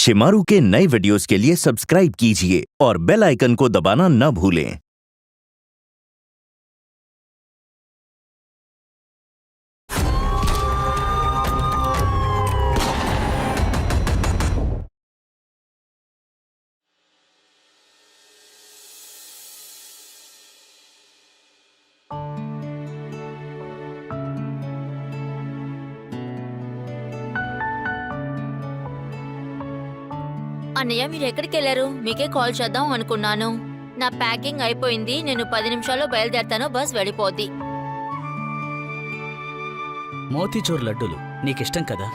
शिमारू के नए वीडियोस के लिए सब्सक्राइब कीजिए और बेल आइकन को दबाना न भूलें। అన్నయ్య మీరు ఎక్కడికి వెళ్ళారు? మీకే కాల్ చేద్దాం అనుకున్నాను. నా ప్యాకింగ్ అయిపోయింది. నేను 10 నిమిషాల్లో బయలుదేరతాను. బస్ వెళ్ళిపోద్ది. మోతీచూర్ లడ్డూలు నీకిష్టం కదా,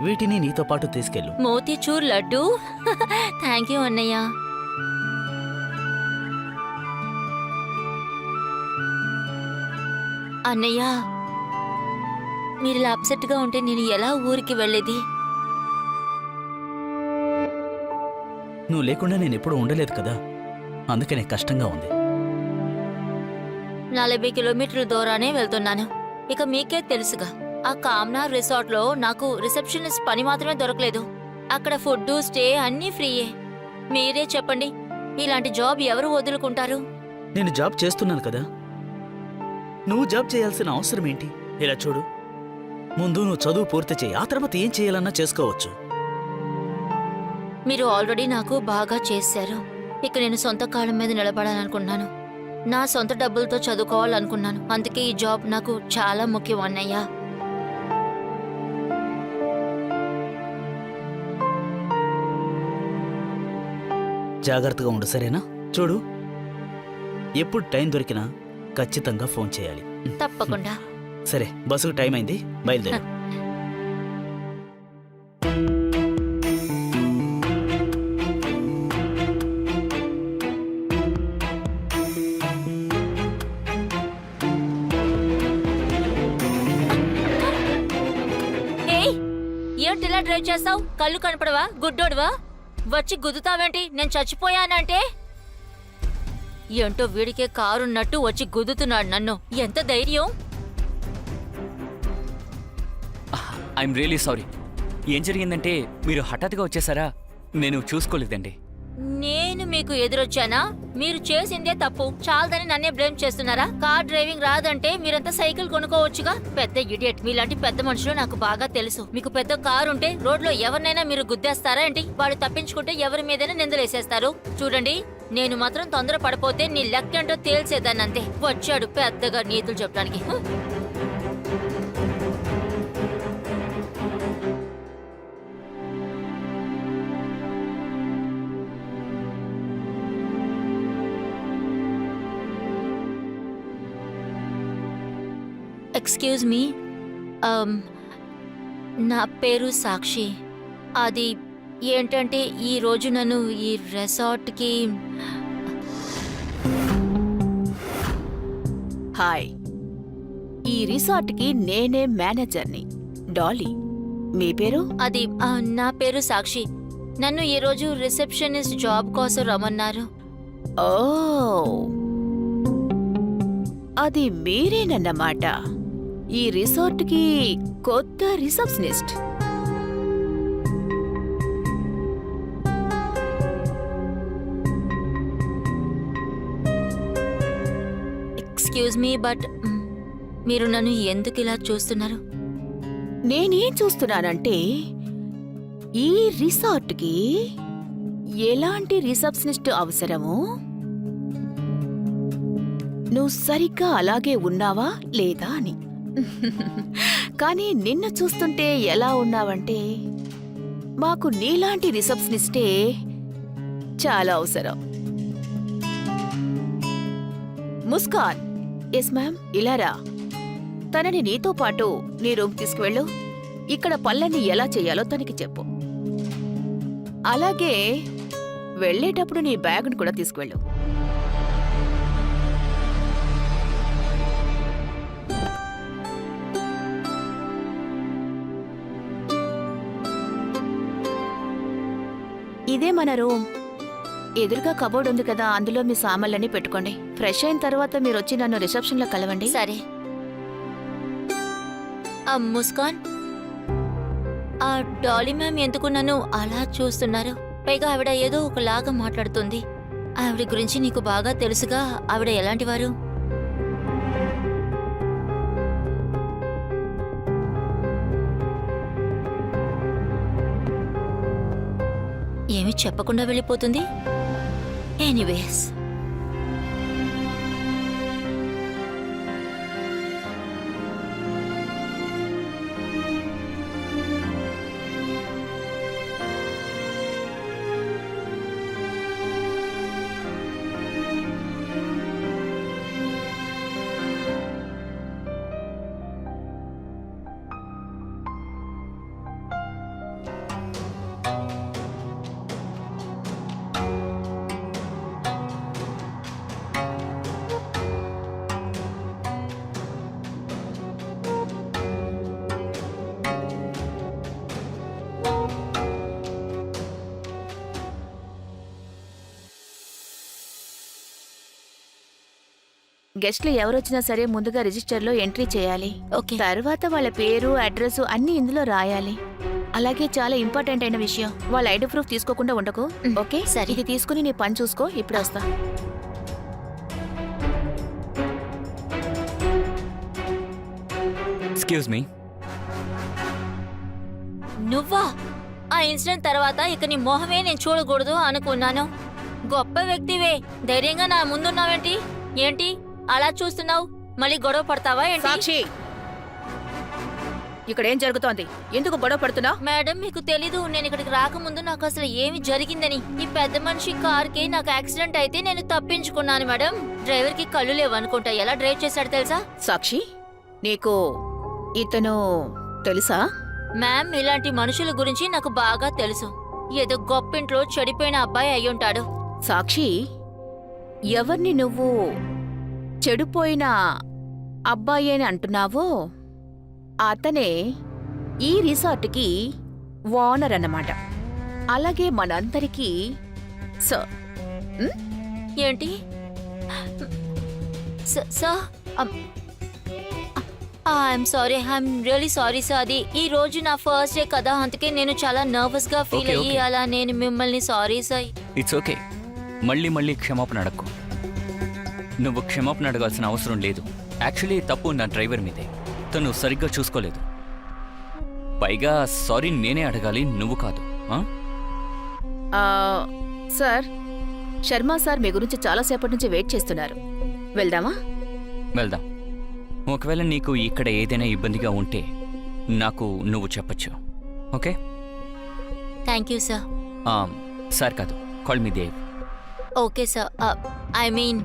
వీటిని నీతో పాటు తీసుకెళ్ళు. మోతీచూర్ లడ్డు? థ్యాంక్ యూ అన్నయ్య. అన్నయ్య మీరు ఇలా అప్సెట్ గా ఉంటే నేను ఎలా ఊరికి వెళ్ళేది? నువ్వు లేకుండా నేనెప్పుడూ ఉండలేదు కదా, అందుకనే కష్టంగా ఉంది. 40 కిలోమీటర్ల దూరానే వెళ్తున్నాను. ఇక మీకే తెలుసుగా, ఆ కామ్నార్ రిసార్ట్ లో నాకు రిసెప్షనిస్ట్ పని మాత్రమే దొరకలేదు. అక్కడ ఫుడ్ స్టే అన్నీ ఫ్రీయే. మీరే చెప్పండి, ఇలాంటి జాబ్ ఎవరు వదులుకుంటారు? నేను జాబ్ చేస్తున్నాను కదా, నువ్వు జాబ్ చేయాల్సిన అవసరం ఏంటి? ఇలా చూడు, ముందు నువ్వు చదువు పూర్తి చేయి, ఆ తర్వాత ఏం చేయాలన్నా చేసుకోవచ్చు. మీరు ఆల్రెడీ నాకు బాగా చేశారు. ఇక నేను సొంత కాళ్ళ మీద నిలబడాలనుకున్నాను. నా సొంత డబ్బులతో చదువుకోవాలనుకున్నాను. అందుకే ఈ జాబ్ నాకు చాలా ముఖ్యం అన్నయ్య. జాగ్రత్తగా ఉండు, సరేనా? చూడు, ఎప్పుడు టైం దొరికినా ఖచ్చితంగా ఫోన్ చేయాలి. తప్పకుండా. సరే, బస్సుకు టైం అయింది, బయలుదేరు. ఏంటిలా డ్రైవ్ చేస్తావు? కళ్ళు కనపడవా? గుడ్డోడువా? వచ్చి గుద్దుతావేంటి? నేను చచ్చిపోయానంటే? ఏంటో వీడికే కారున్నట్టు వచ్చి గుద్దుతున్నాడు నన్ను. ఎంత ధైర్యం! I'm really sorry. ఏం జరిగిందంటే మీరు హఠాత్తుగా వచ్చేసారా, నేను చూసుకోలేదండి. నేను మీకు ఎదురొచ్చానా? మీరు చేసిందే తప్పు. చాలదని నన్నే బ్లేమ్ చేస్తున్నారా? కార్ డ్రైవింగ్ రాదంటే మీరంతా సైకిల్ కొనుక్కోవచ్చుగా. పెద్ద ఇడియట్. మీలాంటి పెద్ద మనుషులు నాకు బాగా తెలుసు. మీకు పెద్ద కారు ఉంటే రోడ్లో ఎవరినైనా మీరు గుద్దేస్తారా ఏంటి? వాడు తప్పించుకుంటే ఎవరి మీదైనా నిందలేసేస్తారు. చూడండి, నేను మాత్రం తొందర పడిపోతే నీ లెక్కేంటో తేల్చేదాన్నంతే. వచ్చాడు పెద్దగా నీతులు చెప్పడానికి. ఎక్స్క్యూజ్ మీ, నా పేరు సాక్షి. అది ఏంటంటే ఈ రోజు నన్ను ఈ రిసార్ట్కి... హాయ్, ఈ రిసార్ట్కి నేనే మేనేజర్ని, డాలీ. మీ పేరు? అది నా పేరు సాక్షి. నన్ను ఈరోజు రిసెప్షనిస్ట్ జాబ్ కోసం రమ్మన్నారు. ఓ, అది మీరేనన్నమాట. ఈ రిసార్ట్కి కొత్త రిసెప్షనిస్ట్. ఎక్స్క్యూజ్ మీ, బట్ మీరు నన్ను ఎందుకు ఇలా చూస్తున్నారు? నేనేం చూస్తున్నానంటే, ఈ రిసార్ట్కి ఎలాంటి రిసెప్షనిస్ట్ అవసరమో, నువ్వు సరిగ్గా అలాగే ఉన్నావా లేదా అని. కానీ నిన్ను చూస్తుంటే ఎలా ఉన్నావంటే, మాకు నీలాంటి రిసెప్షనిస్టే చాలా అవసరం. ముస్కాన్. Yes ma'am. ఇలారా, తనని నీతో పాటు నీ రూమ్ తీసుకువెళ్ళు. ఇక్కడ పళ్ళని ఎలా చెయ్యాలో తనకి చెప్పు. అలాగే వెళ్ళేటప్పుడు నీ బ్యాగ్ను కూడా తీసుకువెళ్ళు. ఇదే మన రూమ్. ఎదురుగా కబోర్డ్ ఉంది కదా, అందులో మీ సామాన్లన్నీ పెట్టుకోండి. ఫ్రెష్ అయిన తర్వాత మీరు వచ్చి నన్ను రిసెప్షన్లో కలవండి. సరే. ముస్కాన్, ఆ డాలీ మ్యామ్ ఎందుకు నన్ను అలా చూస్తున్నారు? పైగా ఆవిడ ఏదో ఒకలాగా మాట్లాడుతుంది. ఆవిడ గురించి నీకు బాగా తెలుసుగా, ఆవిడ ఎలాంటివారు? ఏమీ చెప్పకుండా వెళ్ళిపోతుంది. ఎనీవేస్, గెస్ట్లు ఎవరొచ్చినా సరే ముందుగా రిజిస్టర్లో ఎంట్రీ చేయాలి. ఓకే. తర్వాత వాళ్ళ పేరు, అడ్రస్ అన్ని ఇందులో రాయాలి. అలాగే చాలా ఇంపార్టెంట్ అయిన విషయం, వాళ్ళ ఐడి ప్రూఫ్ తీసుకోకుండా ఉండకు. ఓకే, సరే. ఇది తీసుకుని నీ పని చూసుకో. ఇప్పుడు వస్తా. Excuse me. నువ్వా? ఆ ఇన్సిడెంట్ తర్వాత ఇక నీ మొహమే నేను చూడకూడదు అనుకున్నాను. గొప్ప వ్యక్తివే, ధైర్యంగా నా ముందున్నావేంటి? ఏంటి అలా చూస్తున్నావు? మళ్ళీ గొడవ పడతావా ఏంటి? సాక్షి, ఇక్కడ ఏం జరుగుతోంది? ఎందుకు గొడవ పడుతున్నావు? మేడం, మీకు తెలీదు, నేను ఇక్కడికి రాకముందు నాకు అసలు ఏమి జరిగిందని. ఈ పెద్ద మనిషి కార్కి నాకు యాక్సిడెంట్ అయితే నేను తప్పించుకున్నాను మేడం. డ్రైవర్ కి కళ్ళు లేవనుకుంటా. ఎలా డ్రైవ్ చేశాడు తెలుసా? సాక్షి, నీకు ఇతను తెలుసా? మ్యామ్, ఇలాంటి మనుషుల గురించి నాకు బాగా తెలుసు. ఏదో గొప్పింట్లో చెడిపోయిన అబ్బాయి అయ్యుంటాడు. సాక్షి, ఎవరిని నువ్వు చెడిపోయిన అబ్బాయి అని అంటున్నావో అతనే ఈ రిసార్ట్కి ఓనర్ అన్నమాట. అలాగే మనందరికీ సార్. ఏంటి sir? I'm sorry, I'm really sorry sir. అది ఈ రోజు నా ఫస్ట్ డే కదా, అందుకే నేను చాలా నర్వస్ గా ఫీల్ Okay, అయ్యి okay. అలా నేను మిమ్మల్ని సారీ సార్. It's okay. మళ్ళీ మళ్ళీ క్షమాపణ అడక్కు. నువ్వు క్షమాపణ అడగాల్సిన అవసరం లేదు. యాక్చువల్లీ తప్పు నా డ్రైవర్ మీదే. తను సరిగ్గా చూసుకోలేదు. పైగా సారీ నేనే అడగాలి, నువ్వు కాదు. ఆ? సార్, శర్మ సార్ మీ గురించి చాలాసేపటి నుంచి వెయిట్ చేస్తున్నారు. వెళ్దామా? వెళ్దాం. ఒకవేళ నీకు ఇక్కడ ఏదైనా ఇబ్బందిగా ఉంటే నాకు నువ్వు చెప్పచ్చు. Okay? Thank you sir. Sir కాదు, call me Dev. Okay sir. I mean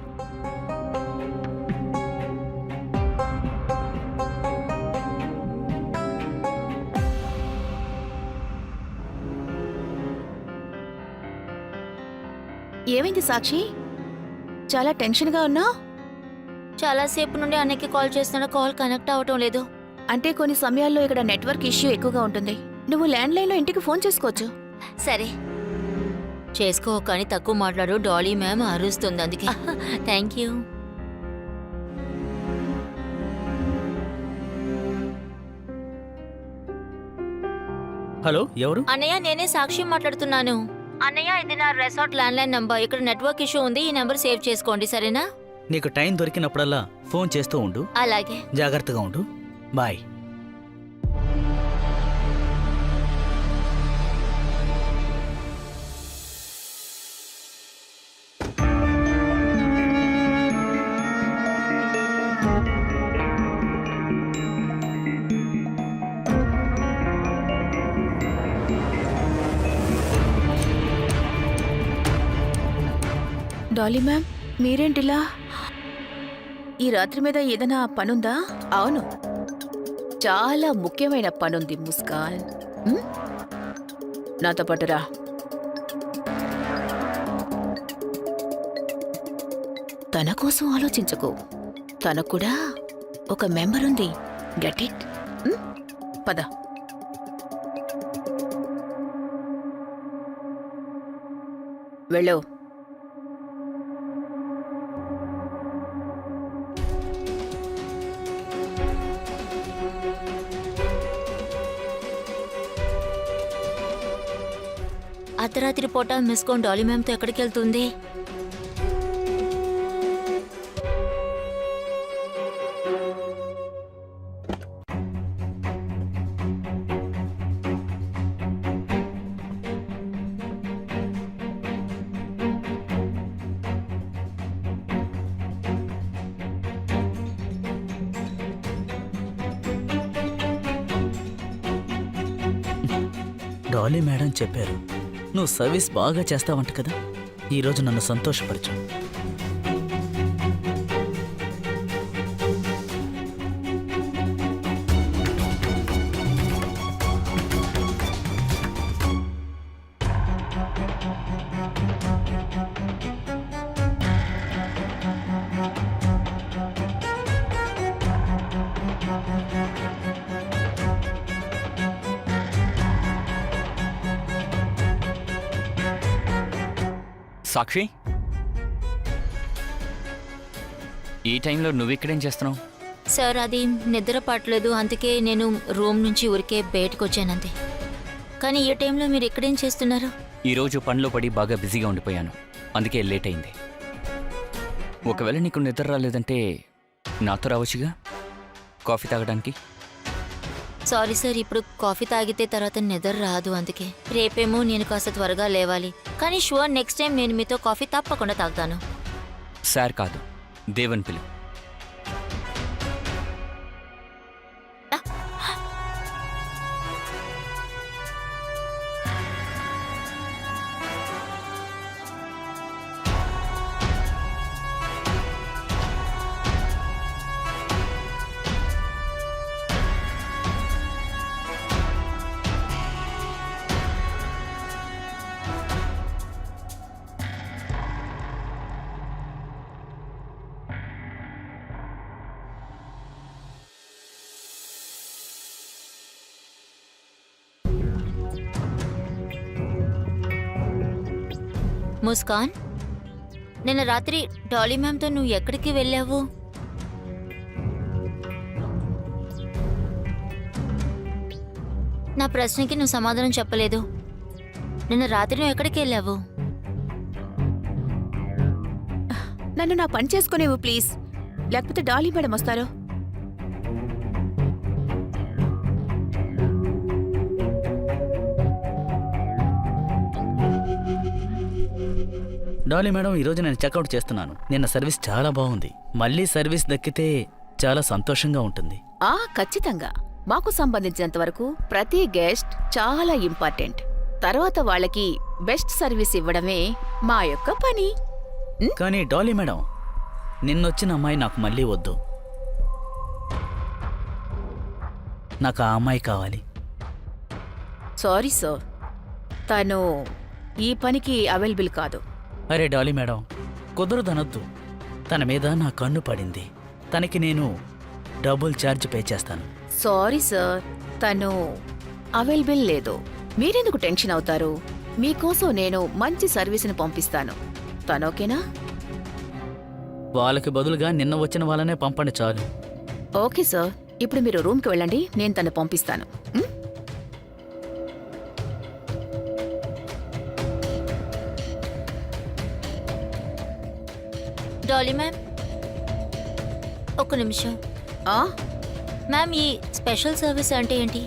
ఏమైంది సాక్షి? చాలా టెన్షన్గా ఉన్నావు. చాలాసేపు నుండి అన్నకి కాల్ చేస్తున్నా, కాల్ కనెక్ట్ అవ్వటం లేదు. అంటే కొన్ని సమయాల్లో ఇక్కడ నెట్వర్క్ ఇష్యూ ఎక్కువగా ఉంటుంది. నువ్వు ల్యాండ్లైన్లో ఇంటికి ఫోన్ చేసుకోవచ్చు. సరే చేసుకో, కానీ తక్కువ మాట్లాడు. డాలీ మ్యామ్ అరుస్తుంది అందుకే. Thank you. హలో, ఎవరు? అన్నయ్య, నేనే సాక్షి మాట్లాడుతున్నాను. అన్నయ్య, ఇది నా రెసార్ట్ ల్యాండ్లైన్ నంబర్. ఇక్కడ నెట్వర్క్ ఇష్యూ ఉంది. ఈ నెంబర్ సేవ్ చేసుకోండి, సరేనా? నీకు టైం దొరికినప్పుడల్లా ఫోన్ చేస్తూ ఉండు. అలాగే. జాగ్రత్తగా ఉండు. బాయ్. డాలీ మ్యామ్, మీరేంటిలా? ఈ రాత్రి మీద ఏదైనా పనుందా? అవును, చాలా ముఖ్యమైన పనుంది ముస్కాన్. నాతో పాటురా. తన కోసం ఆలోచించకు, తనకు కూడా ఒక మెంబర్ ఉంది. Get it? పద. వెళ్ళు. అర్ధరాత్రి పూట మిస్కోన్ డాలీ మ్యామ్తో ఎక్కడికి వెళ్తుంది? డాలీ మేడం చెప్పారు నువ్వు సర్వీస్ బాగా చేస్తావంట కదా, ఈరోజు నన్ను సంతోషపరచు. సాక్షి, ఈ టైంలో నువ్విక్కడేం చేస్తున్నావు? సార్, అది నిద్ర పట్టలేదు, అందుకే నేను రూమ్ నుంచి ఊరికే బయటకు వచ్చానంతే. కానీ ఈ టైంలో మీరు ఎక్కడేం చేస్తున్నారు? ఈరోజు పనిలో పడి బాగా బిజీగా ఉండిపోయాను, అందుకే లేట్ అయింది. ఒకవేళ నీకు నిద్ర రాలేదంటే నాతో రావచ్చుగా కాఫీ తాగడానికి. సారీ సార్, ఇప్పుడు కాఫీ తాగితే తర్వాత నిద్ర రాదు, అందుకే. రేపేమో నేను కాస్త త్వరగా లేవాలి, కానీ షూర్ నెక్స్ట్ టైం నేను మీతో కాఫీ తప్పకుండా తాగుతాను. సార్ కాదు, దేవన్ పిలు. ముస్కాన్, నిన్న రాత్రి డాలీ మ్యామ్తో నువ్వు ఎక్కడికి వెళ్ళావు? నా ప్రశ్నకి నువ్వు సమాధానం చెప్పలేదు. నిన్న రాత్రి నువ్వు ఎక్కడికి వెళ్ళావు? నన్ను నా పని చేసుకునేవు ప్లీజ్, లేకపోతే డాలీ మేడం వస్తారు. డాలీ మేడం, ఈరోజు నేను చెక్అవుట్ చేస్తున్నాను. నిన్న సర్వీస్ చాలా బాగుంది. మళ్ళీ సర్వీస్ దక్కితే చాలా సంతోషంగా ఉంటుంది. ఖచ్చితంగా. మాకు సంబంధించినంత వరకు ప్రతి గెస్ట్ చాలా ఇంపార్టెంట్. తర్వాత వాళ్ళకి బెస్ట్ సర్వీస్ ఇవ్వడమే మా యొక్క పని. కానీ డాలీ మేడం, నిన్నొచ్చిన అమ్మాయి నాకు మళ్ళీ వద్దు. నాకు ఆ అమ్మాయి కావాలి. సారీ సార్, తను ఈ పనికి అవైలబుల్ కాదు. అరే డాలీ మేడం, కుదరదనొద్దు. తన మీద నా కన్ను పడింది. తనకి నేను డబుల్ ఛార్జ్ పే చేస్తాను. సారీ సార్, తను అవైలబుల్ లేదు. మీరెందుకు టెన్షన్ అవుతారు? మీకోసం నేను మంచి సర్వీస్ని పంపిస్తాను. తను ఓకేనా? వాళ్ళకి బదులుగా నిన్న వచ్చిన వాళ్ళనే పంపండి చాలు. ఓకే సార్, ఇప్పుడు మీరు రూమ్కి వెళ్ళండి, నేను తను పంపిస్తాను. డాలీ మ్యామ్, ఒక్క నిమిషం. మ్యామ్, ఈ స్పెషల్ సర్వీస్ అంటే ఏంటి?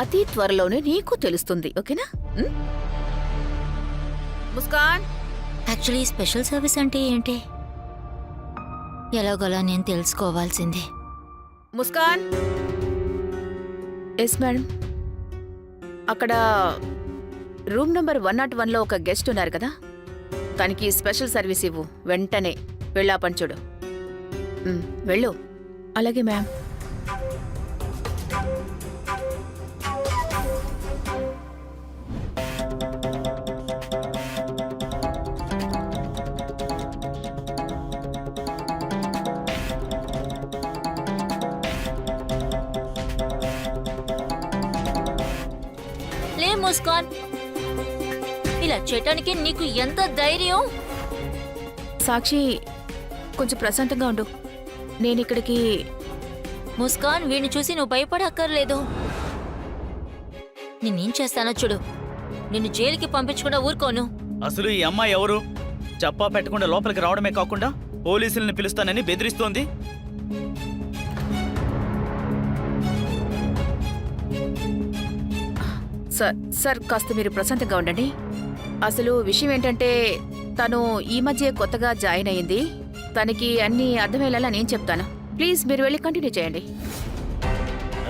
అతి త్వరలోనే నీకు తెలుస్తుంది, ఓకేనా? ముస్కాన్, యాక్చువల్లీ స్పెషల్ సర్వీస్ అంటే ఏంటి? ఎలాగోలా నేను తెలుసుకోవాల్సిందే. ముస్కాన్. Yes madam. అక్కడ రూమ్ నంబర్ 101లో ఒక గెస్ట్ ఉన్నారు కదా, తనకి స్పెషల్ సర్వీస్ ఇవ్వు వెంటనే. వెళ్ళా పని చూడు. వెళ్ళు. అలాగే మ్యామ్. లే ముస్కాన్, ఇలా చేయటానికి నీకు ఎంత ధైర్యం? సాక్షి, కొంచెం ప్రశాంతంగా ఉండు. నేనిక్కడికి ముస్కాన్, వీడిని చూసి నువ్వు భయపడక్కర్లేదు. నేనేం చేస్తానో చూడు. నిన్ను జైలుకి పంపించకుండా ఊరుకోను. అసలు ఈ అమ్మాయి ఎవరు? చెప్పా పెట్టకుండా లోపలికి రావడమే కాకుండా పోలీసుల్ని పిలుస్తానని బెదిరిస్తోంది. సార్ కాస్త మీరు ప్రశాంతంగా ఉండండి. అసలు విషయం ఏంటంటే తను ఈ మధ్య కొత్తగా జాయిన్ అయ్యింది. తనకి అన్నీ అర్థమయ్యేలా నేను చెప్తాను. ప్లీజ్ మీరు వెళ్ళి కంటిన్యూ చేయండి.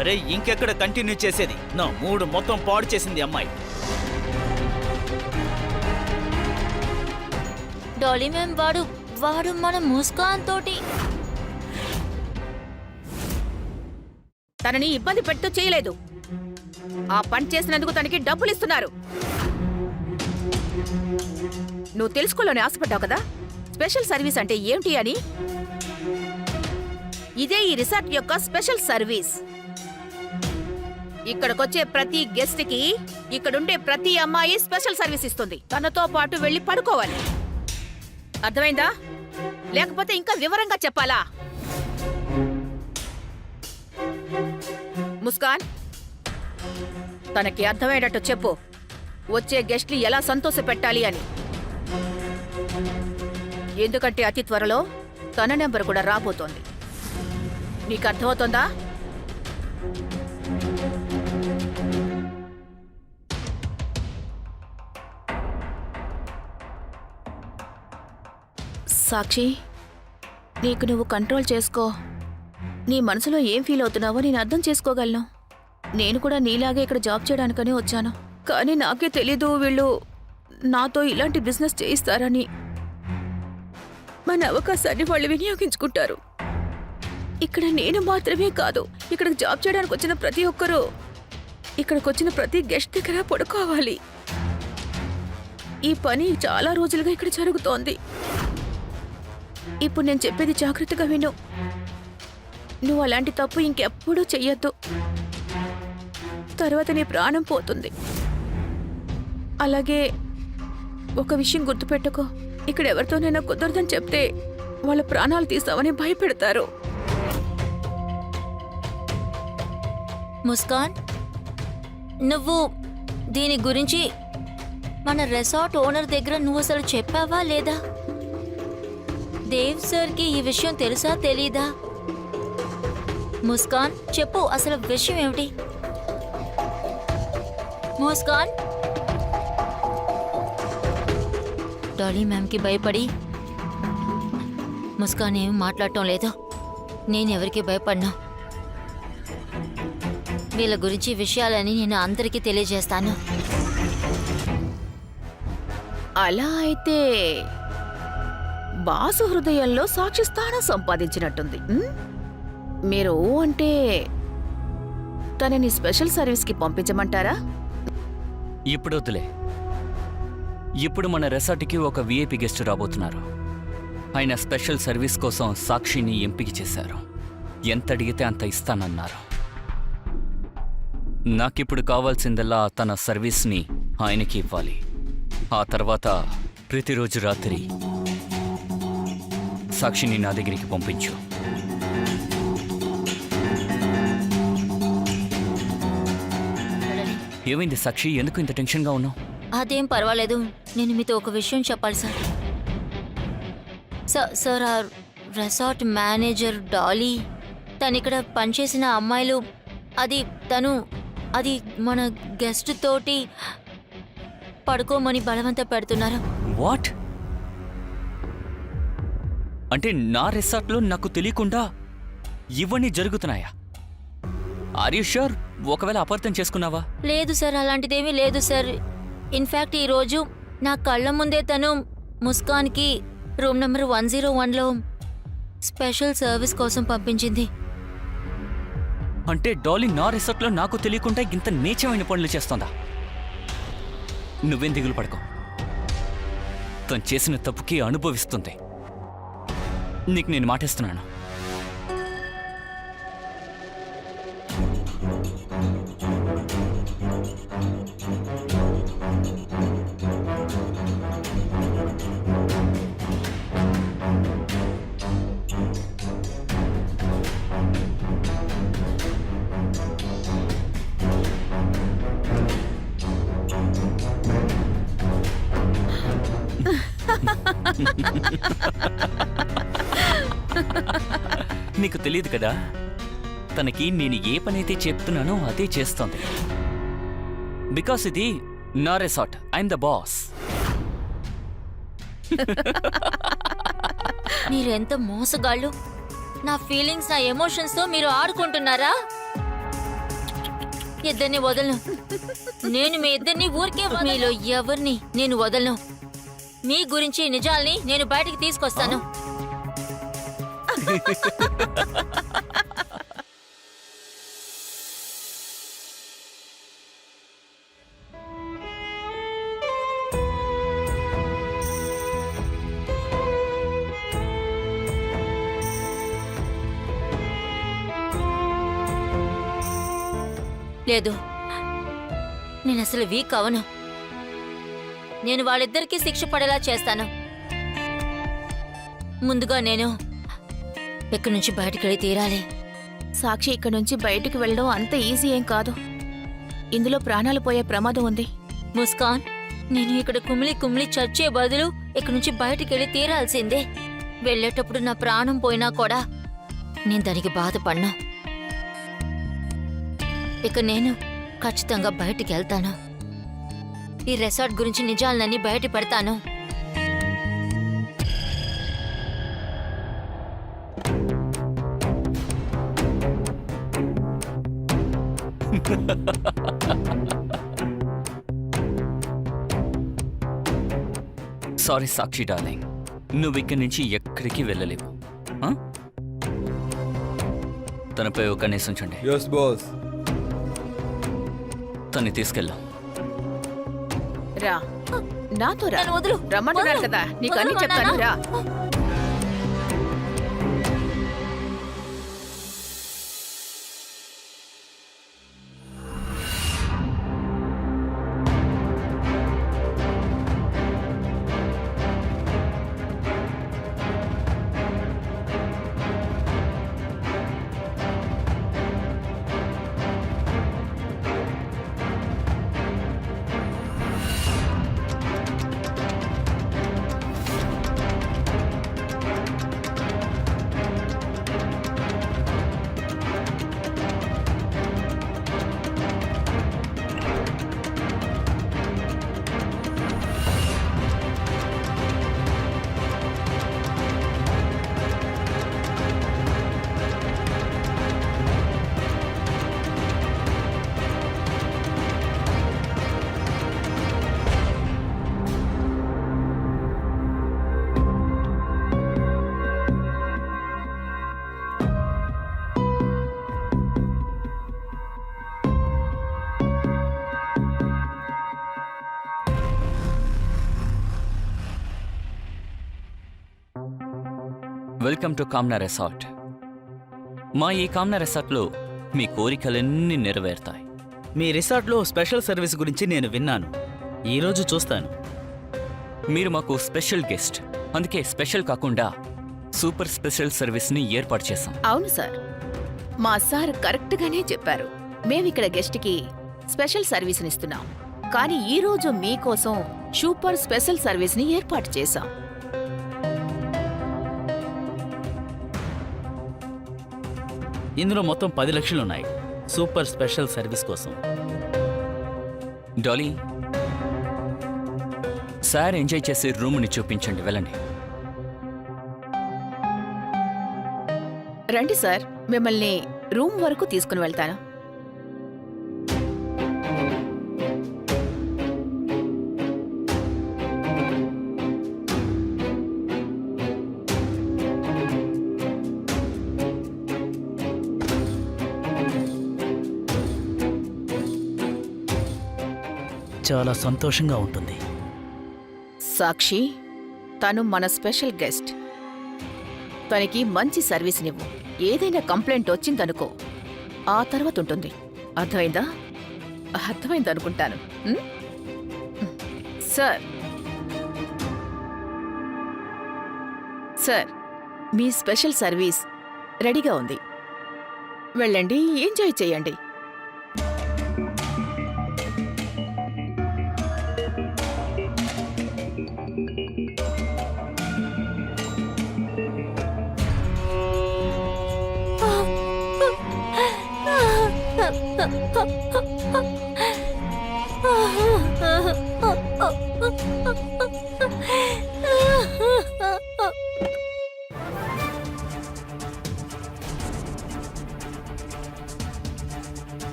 అరే ఇంకెక్కడ కంటిన్యూ చేసేది? నా మూడు మొత్తం పాడు చేసింది అమ్మాయి. డాలీ మ్యామ్, వాడు మన ముస్కాన్ తోటి తనని ఇబ్బంది పెడుతూ చేయలేదు. ఆ పని చేసినందుకు తనకి డబ్బులు ఇస్తున్నారు. నువ్వు తెలుసుకోవాలని ఆశపడ్డావు కదా స్పెషల్ సర్వీస్ అంటే ఏమిటి అని. ఇదే ఈ రిసార్ట్ యొక్క స్పెషల్ సర్వీస్. ఇక్కడికొచ్చే ప్రతి గెస్ట్ కి ఇక్కడుండే ప్రతి అమ్మాయి స్పెషల్ సర్వీస్ ఇస్తుంది. తనతో పాటు వెళ్ళి పడుకోవాలి. అర్థమైందా? లేకపోతే ఇంకా వివరంగా చెప్పాలా? ముస్కాన్, తనకి అర్థమయ్యేటట్టు చెప్పు. వచ్చే గెస్ట్ని ఎలా సంతోష పెట్టాలి అని. ఎందుకంటే అతి త్వరలో తన నెంబర్ కూడా రాబోతోంది. నీకు అర్థమవుతోందా? సాక్షి, నీకు నువ్వు కంట్రోల్ చేసుకో. నీ మనసులో ఏం ఫీల్ అవుతున్నావో నేను అర్థం చేసుకోగలను. నేను కూడా నీలాగే ఇక్కడ జాబ్ చేయడానికని వచ్చాను. కానీ నాకే తెలీదు వీళ్ళు నాతో ఇలాంటి బిజినెస్ చేయిస్తారని. మన అవకాశాన్ని వాళ్ళు వినియోగించుకుంటారు. ఇక్కడ నేను మాత్రమే కాదు, ఇక్కడికి జాబ్ చేయడానికి వచ్చిన ప్రతి ఒక్కరూ ఇక్కడికి వచ్చిన ప్రతి గెస్ట్ దగ్గర పడుకోవాలి. ఈ పని చాలా రోజులుగా ఇక్కడ జరుగుతోంది. ఇప్పుడు నేను చెప్పేది జాగ్రత్తగా విను. నువ్వు అలాంటి తప్పు ఇంకెప్పుడూ చెయ్యొద్దు. తర్వాత నీ ప్రాణం పోతుంది. అలాగే ఒక విషయం గుర్తుపెట్టుకో, ఇక్కడ ఎవరితోనైనా కుదరదని చెప్తే వాళ్ళ ప్రాణాలు తీస్తామని భయపెడతారు. ముస్కాన్, నువ్వు దీని గురించి మన రెసార్ట్ ఓనర్ దగ్గర నువ్వు అసలు చెప్పావా లేదా? దేవ్ సార్కి ఈ విషయం తెలుసా తెలీదా? ముస్కాన్, చెప్పు, అసలు విషయం ఏమిటి? ముస్కాన్. డాలీ మ్యామ్కి భయపడి ముస్కాన్ ఏం మాట్లాడటం లేదు. నేను ఎవరికి భయపడ్నా. వీళ్ళ గురించి విషయాలని నేను అందరికీ తెలియజేస్తాను. అలా అయితే బాసు హృదయంలో సాక్షి స్థానం సంపాదించినట్టుంది. మీరు అంటే తనని స్పెషల్ సర్వీస్కి పంపించమంటారా? ఇప్పుడు వద్దులే. ఇప్పుడు మన రెసార్ట్కి ఒక విఐపి గెస్ట్ రాబోతున్నారు. ఆయన స్పెషల్ సర్వీస్ కోసం సాక్షిని ఎంపిక చేశారు. ఎంత అడిగితే అంత ఇస్తానన్నారు. నాకిప్పుడు కావాల్సిందల్లా తన సర్వీస్ని ఆయనకి ఇవ్వాలి. ఆ తర్వాత ప్రతిరోజు రాత్రి సాక్షిని నా దగ్గరికి పంపించు. ఏమైంది సాక్షి? ఎందుకు ఇంత టెన్షన్గా ఉన్నావు? అదేం పర్వాలేదు. నేను మీతో ఒక విషయం చెప్పాలి సార్. సార్, ఆ రెసార్ట్ మేనేజర్ డాలీ, తను ఇక్కడ పనిచేసిన అమ్మాయిలు అది మన గెస్ట్ తోటి పడుకోమని బలవంత పెడుతున్నారు. వాట్? అంటే నా రిసార్ట్లో నాకు తెలియకుండా ఇవన్నీ జరుగుతున్నాయా? Are you sure? ఒకవేళ అపార్థం చేసుకున్నావా? లేదు సార్, అలాంటిదేమీ లేదు సార్. ఇన్ఫ్యాక్ట్ ఈరోజు నా కళ్ళ ముందే తను ముస్కాన్కి రూమ్ నెంబర్ 101లో స్పెషల్ సర్వీస్ కోసం పంపించింది. అంటే డాలీ నా రిసార్ట్లో నాకు తెలియకుండా ఇంత నీచమైన పనులు చేస్తోందా? నువ్వేం దిగులు పడకో. తను చేసిన తప్పుకి అనుభవిస్తుంది. నీకు నేను మాటిస్తున్నాను. నీకు తెలియదు కదా, తనకి నేను ఏ పనైతే చెప్తున్నానో అదే చేస్తోంది. బికాస్ ఇది నా రిసార్ట్, ఐఎమ్ ద బాస్. మీరెంత మోసగాళ్ళు. నా ఫీలింగ్స్, నా ఎమోషన్స్ తో మీరు ఆడుకుంటున్నారా? ఇద్దరిని వదలను. నేను మీ ఇద్దరిని ఊరికే మీలో ఎవరిని నేను వదలను. మీ గురించి నిజాల్ని నేను బయటికి తీసుకొస్తాను. లేదు, నేను అసలు వీక్ అవను. నేను వాళ్ళిద్దరికీ శిక్ష పడేలా చేస్తాను. ముందుగా నేను ఇక్కడి నుంచి బయటకెళ్ళి తీరాలి. సాక్షి ఇక్కడి నుంచి బయటికి వెళ్ళడం అంత ఈజీ ఏం కాదు. ఇందులో ప్రాణాలు పోయే ప్రమాదం ఉంది. ముస్కాన్, నేను ఇక్కడ కుమిలి కుమిలి చచ్చే బదులు ఇక్కడి నుంచి బయటకెళ్ళి తీరాల్సిందే. వెళ్ళేటప్పుడు నా ప్రాణం పోయినా కూడా నేను దానికి బాధపడ్ను. ఇక నేను ఖచ్చితంగా బయటికి వెళ్తాను. ఈ రెసార్ట్ గురించి నిజాలన్నీ బయట పెడతాను. సారీ సాక్షి డార్లింగ్, నువ్వు ఇక్కడి నుంచి ఎక్కడికి వెళ్ళలేవు. ఆ? తనపై ఒక కనీసం ఉంచండి. Yes, boss. తన్ని తీసుకెళ్ళు. రా, నాతో రా. నన్ను వదులు. రమ్మంటున్నాను కదా, నీకు అన్ని వదులు చెప్తాను. నాన్న. రా. Welcome to Kamna resort. మా ఈ కామ్నా రెసార్ట్లో మీ కోరికలన్నీ నెరవేరుతాయి. మీ రిసార్ట్లో స్పెషల్ సర్వీస్ గురించి నేను విన్నాను. ఈరోజు చూస్తాను. మీరు మాకు స్పెషల్ గెస్ట్, అందుకే స్పెషల్ కాకుండా సూపర్ స్పెషల్ సర్వీస్ని ఏర్పాటు చేశాం. అవును సార్, మా సార్ కరెక్ట్ గానే చెప్పారు. మేమిక్కడ గెస్ట్కి స్పెషల్ సర్వీస్ని ఇస్తున్నాం, కానీ ఈ రోజు మీకోసం సూపర్ స్పెషల్ సర్వీస్ని ఏర్పాటు చేశాం. ఇందులో మొత్తం 10 లక్షలున్నాయి సూపర్ స్పెషల్ సర్వీస్ కోసం. డాలీ, సార్ ఎంజాయ్ చేసే రూమ్ని చూపించండి, వెళ్ళండి. రండి సార్, మిమ్మల్ని రూమ్ వరకు తీసుకుని వెళ్తాను. చాలా సంతోషంగా ఉంటుంది. సాక్షి, తను మన స్పెషల్ గెస్ట్. తనకి మంచి సర్వీస్నివ్వు. ఏదైనా కంప్లైంట్ వచ్చిందనుకో, ఆ తర్వాత ఉంటుంది. అర్థమైందా? అర్థమైందనుకుంటాను. సార్, సార్, మీ స్పెషల్ సర్వీస్ రెడీగా ఉంది. వెళ్ళండి, ఎంజాయ్ చేయండి.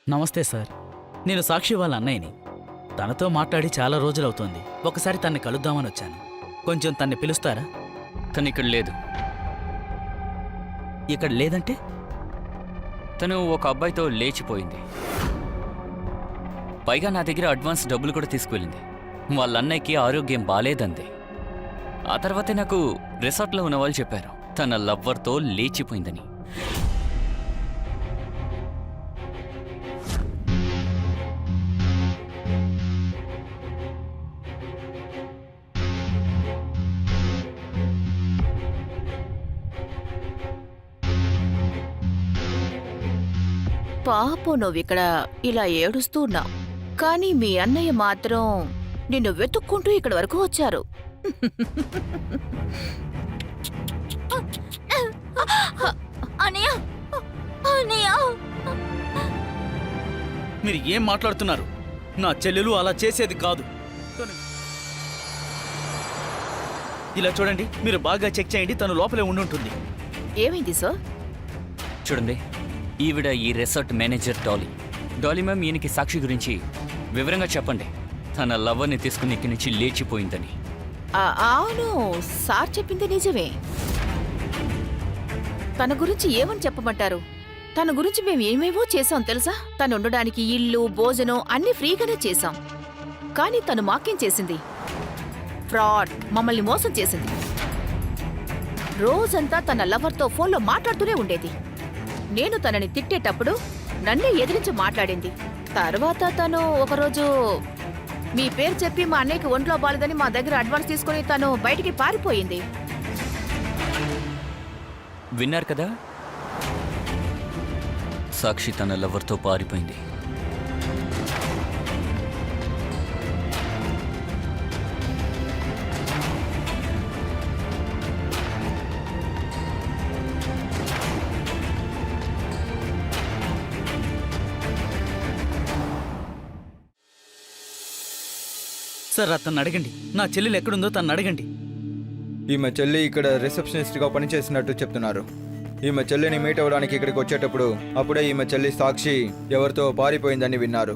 నమస్తే సార్, నేను సాక్షి వాళ్ళ అన్నయ్యని. తనతో మాట్లాడి చాలా రోజులవుతోంది. ఒకసారి తన్ని కలుద్దామని వచ్చాను. కొంచెం తన్ని పిలుస్తారా? తను ఇక్కడ లేదు. ఇక్కడ లేదంటే? తను ఒక అబ్బాయితో లేచిపోయింది. పైగా నా దగ్గర అడ్వాన్స్ డబ్బులు కూడా తీసుకువెళ్ళింది. వాళ్ళ అన్నయ్యకి ఆరోగ్యం బాలేదంది. ఆ తర్వాతే నాకు రిసార్ట్లో ఉన్న వాళ్ళు చెప్పారు తన లవ్వర్తో లేచిపోయిందని. పాపం నువ్విక్కడ ఇలా ఏడుస్తూ ఉన్నావు, కానీ మీ అన్నయ్య మాత్రం నిన్ను వెతుక్కుంటూ ఇక్కడి వరకు వచ్చారు. అన్నయ్య, అన్నయ్య, మీరు ఏం మాట్లాడుతున్నారు? నా చెల్లెలు అలా చేసేది కాదు. ఇలా చూడండి, మీరు బాగా చెక్ చేయండి. తను లోపలే ఉండుంటుంది. ఏమైంది సార్? చూడండి, ఈవిడ ఈ resort manager Dolly. Dolly ma'am, ఈయనకి సాక్షి గురించి వివరంగా చెప్పండి. తన లవర్ని తీసుకుని ఇక్కడి నుంచి లేచిపోయిందని. అవును, సార్ చెప్పింది నిజమే. తన గురించి ఏమని చెప్పమంటారు? తన గురించి మేము ఏమేవో చేశాం తెలుసా? తను ఉండడానికి ఇల్లు, భోజనం అన్నీ ఫ్రీగానే చేశాం. కానీ తను మాకేం చేసింది? ఫ్రాడ్, మమ్మల్ని మోసం చేసింది. రోజంతా తన లవర్తో ఫోన్లో మాట్లాడుతూనే ఉండేది. నేను తనని తిట్టేటప్పుడు నన్నే ఎదిరించి మాట్లాడింది. తర్వాత తను ఒకరోజు మీ పేరు చెప్పి మా అన్నయ్యకి ఒంట్లో బాలేదని మా దగ్గర అడ్వాన్స్ తీసుకుని తను బయటికి పారిపోయింది. విన్నారు కదా, సాక్షి తన లవర్తో పారిపోయింది. సార్, అతన్ని అడగండి. నా చెల్లెలు ఎక్కడుందో తను అడగండి. ఈమె చెల్లి ఇక్కడ రిసెప్షనిస్ట్గా పనిచేసినట్టు చెప్తున్నారు. ఈమె చెల్లిని మీట్ అవ్వడానికి ఇక్కడికి వచ్చేటప్పుడు అప్పుడే ఈమె చెల్లి సాక్షి ఎవరితో పారిపోయిందని విన్నారు.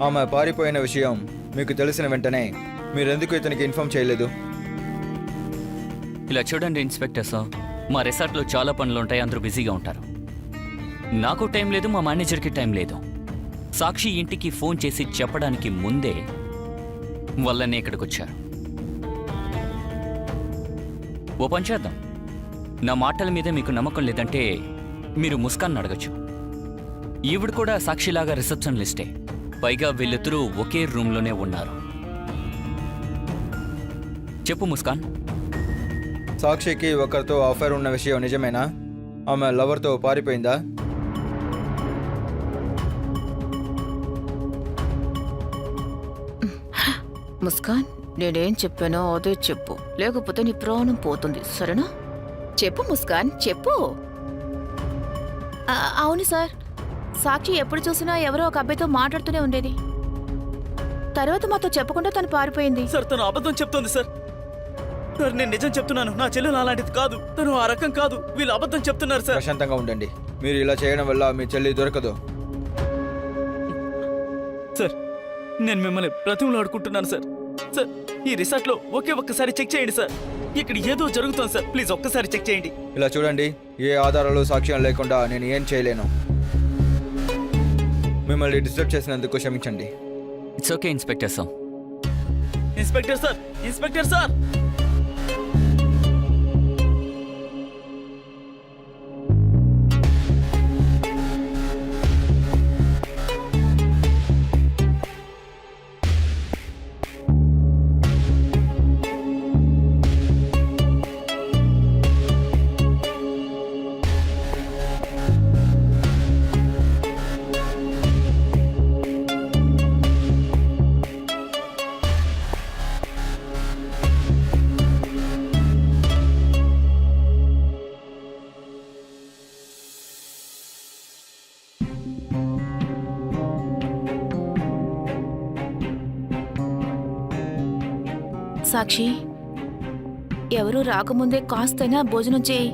ఆమె పారిపోయిన విషయం మీకు తెలిసిన వెంటనే మీరెందుకు ఇతనికి ఇన్ఫార్మ్ చేయలేదు? ఇలా చూడండి ఇన్స్పెక్టర్ సార్, మా రిసార్ట్లో చాలా పనులు ఉంటాయి, అందరూ బిజీగా ఉంటారు. నాకు టైం లేదు, మా మేనేజర్కి టైం లేదు. సాక్షి ఇంటికి ఫోన్ చేసి చెప్పడానికి ముందే వాళ్ళనే ఇక్కడికి వచ్చారు. ఓ పని చేద్దాం, నా మాటల మీద మీకు నమ్మకం లేదంటే మీరు ముస్కాన్ అడగచ్చు. ఈవిడ కూడా సాక్షిలాగా రిసెప్షన్ లిస్టే. పైగా వీళ్ళిద్దరూ ఒకే రూమ్లోనే ఉన్నారు. చెప్పు ముస్కాన్. సాక్షికి ఒకరితో అఫైర్ ఉన్న విషయం నిజమేనా? ఆమె లవర్తో పారిపోయిందా? ముస్కాన్, నేనేం చెప్పానో అదే చెప్పు, లేకపోతే నీ ప్రాణం పోతుంది, సరేనా? చెప్పు ముస్కాన్, చెప్పు. అవును సార్, సాక్షి ఎప్పుడు చూసినా ఎవరో ఒక అబ్బాయితో మాట్లాడుతూనే ఉండేది. తర్వాత మాతో చెప్పకుండా తను పారిపోయింది. సార్, తను అబద్ధం చెప్తోంది సార్. సార్, నేను నిజం చెప్తున్నాను. నా చెల్లెలు అలాంటిది కాదు. తను ఆ రకం కాదు. వీళ్ళు అబద్ధం చెప్తున్నారు సార్. ప్రశాంతంగా ఉండండి. మీరు ఇలా చేయడం వల్ల మీ చెల్లి దొరకదు. సార్, నేను మిమ్మల్ని బ్రతిమలాడుకుంటున్నాను సార్. సార్, ఈ రిసార్ట్లో ఒక్కసారి చెక్ చేయండి సార్. ఇక్కడ ఏదో జరుగుతోంది సార్. ప్లీజ్ ఒక్కసారి చెక్ చేయండి. ఇలా చూడండి, ఏ ఆధారాలు సాక్ష్యం లేకుండా నేను ఏం చేయలేను. మిమ్మల్ని డిస్టర్బ్ చేసినందుకు క్షమించండి. It's okay inspector sir. Inspector sir, inspector sir. Sakshi ఎవరు రాకముందే కాస్తైనా భోజనం చేయి.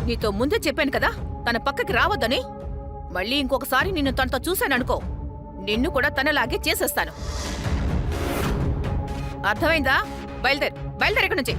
నీతో ముందే చెప్పాను కదా తన పక్కకి రావద్దని. మళ్ళీ ఇంకొకసారి నిన్ను తనతో చూశాననుకో, నిన్ను కూడా తనలాగే చేసేస్తాను. అర్థమైందా? బయలుదేరు, బయలుదేరు ఇక్కడి నుంచి.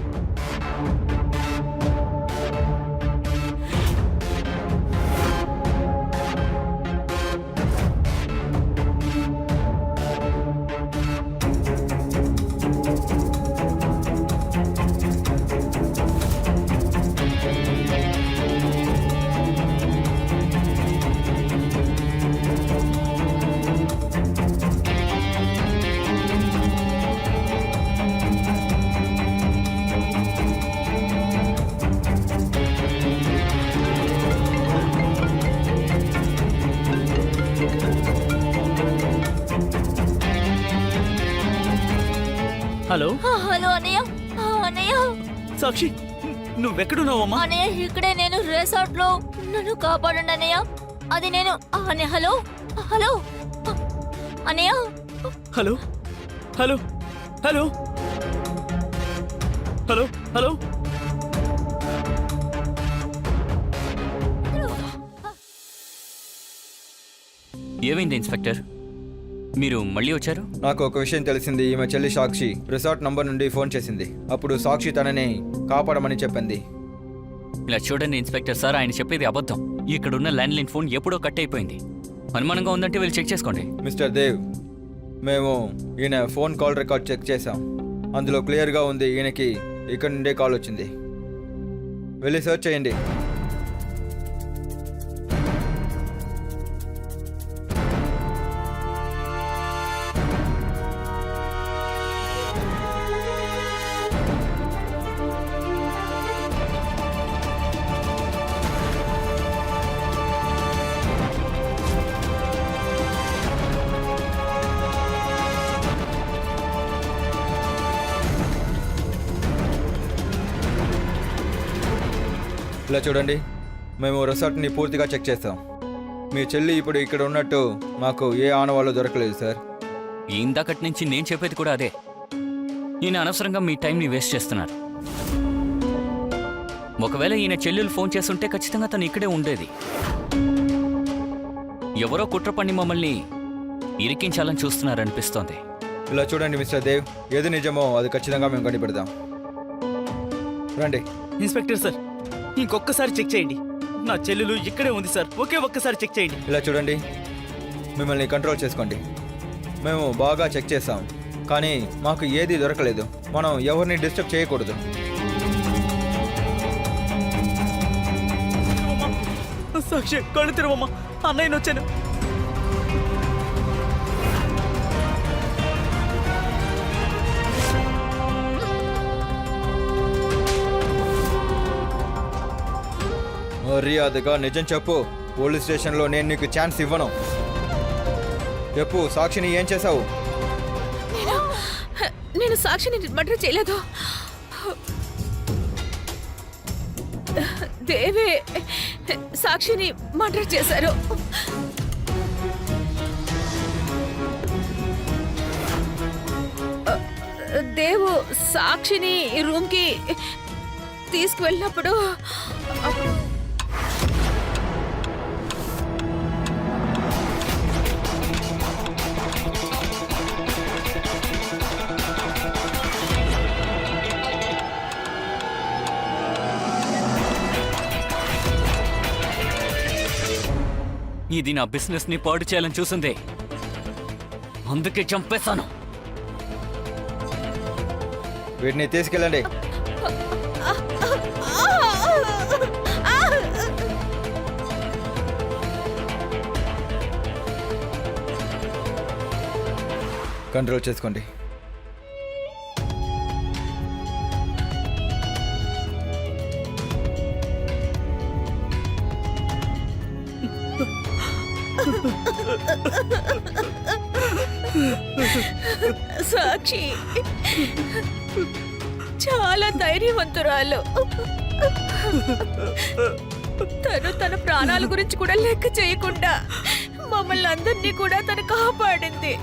హలో హలో అన్నయ్య. అన్నయ్య సాక్షి, నువ్వెక్కడున్నావమ్మా? అన్నయ్య ఇక్కడే నేను రిసార్ట్ లో. నన్ను కాపాడండి అన్నయ్య. అది నేను అన్నయ్య. హలో హలో అన్నయ్య. Hello hello hello hello hello ఏమైంది ఇన్స్పెక్టర్? మీరు మళ్ళీ వచ్చారు? నాకు ఒక విషయం తెలిసింది. ఈమె చెల్లి సాక్షి రిసార్ట్ నంబర్ నుండి ఫోన్ చేసింది. అప్పుడు సాక్షి తనని కాపాడమని చెప్పింది. ఇలా చూడండి ఇన్స్పెక్టర్ సార్, ఆయన చెప్పేది అబద్ధం. ఇక్కడున్న ల్యాండ్ లైన్ ఫోన్ ఎప్పుడో కట్ అయిపోయింది. అనుమానంగా ఉందంటే వెళ్ళి చెక్ చేసుకోండి. మిస్టర్ దేవ్, మేము ఈయన ఫోన్ కాల్ రికార్డ్ చెక్ చేశాం. అందులో క్లియర్గా ఉంది ఈయనకి ఇక్కడ నుండే కాల్ వచ్చింది. వెళ్ళి సెర్చ్ చేయండి. ఇలా చూడండి, మేము రిసార్ట్ని పూర్తిగా చెక్ చేస్తాం. మీ చెల్లి ఇప్పుడు ఇక్కడ ఉన్నట్టు మాకు ఏ ఆనవాళ్ళు దొరకలేదు సార్. ఇందాకటి నుంచి నేను చెప్పేది కూడా అదే. ఈయన అనవసరంగా మీ టైంని వేస్ట్ చేస్తున్నారు. ఒకవేళ ఈయన చెల్లెలు ఫోన్ చేస్తుంటే ఖచ్చితంగా తను ఇక్కడే ఉండేది. ఎవరో కుట్ర పన్ని మమ్మల్ని ఇరికించాలని చూస్తున్నారనిపిస్తోంది. ఇలా చూడండి మిస్టర్ దేవ్, ఏది నిజమో అది ఖచ్చితంగా మేము కనిపెడదాం. రండి. ఇన్స్పెక్టర్ సార్, ఇంకొకసారి చెక్ చేయండి. నా చెల్లెలు ఇక్కడే ఉంది సార్. ఒకే ఒక్కసారి చెక్ చేయండి. ఇలా చూడండి, మిమ్మల్ని కంట్రోల్ చేసుకోండి. మేము బాగా చెక్ చేస్తాం, కానీ మాకు ఏది దొరకలేదు. మనం ఎవరిని డిస్టర్బ్ చేయకూడదు. సాక్షి, కళ్ళు తెరవమ్మా. అన్నయ్యను వచ్చాను. మర్యాదగా నిజం చెప్పు. పోలీస్ స్టేషన్లో నేను నీకు ఛాన్స్ ఇవ్వను. చెప్పు, సాక్షిని ఏం చేశావు? నేను సాక్షిని మర్డర్ చేయలేదు. దేవే సాక్షిని మర్డర్ చేశారు. దేవు సాక్షిని రూమ్కి తీసుకువెళ్ళినప్పుడు ఇది నా బిజినెస్ ని పాడు చేయాలని చూసిందే, అందుకే చంపేశాను. వీటిని తీసుకెళ్ళండి. కంట్రోల్ చేసుకోండి. సాక్షి చాలా ధైర్యవంతురాలు. తను తన ప్రాణాల గురించి కూడా లెక్క చేయకుండా మమ్మల్ని అందరినీ కూడా తను కాపాడింది.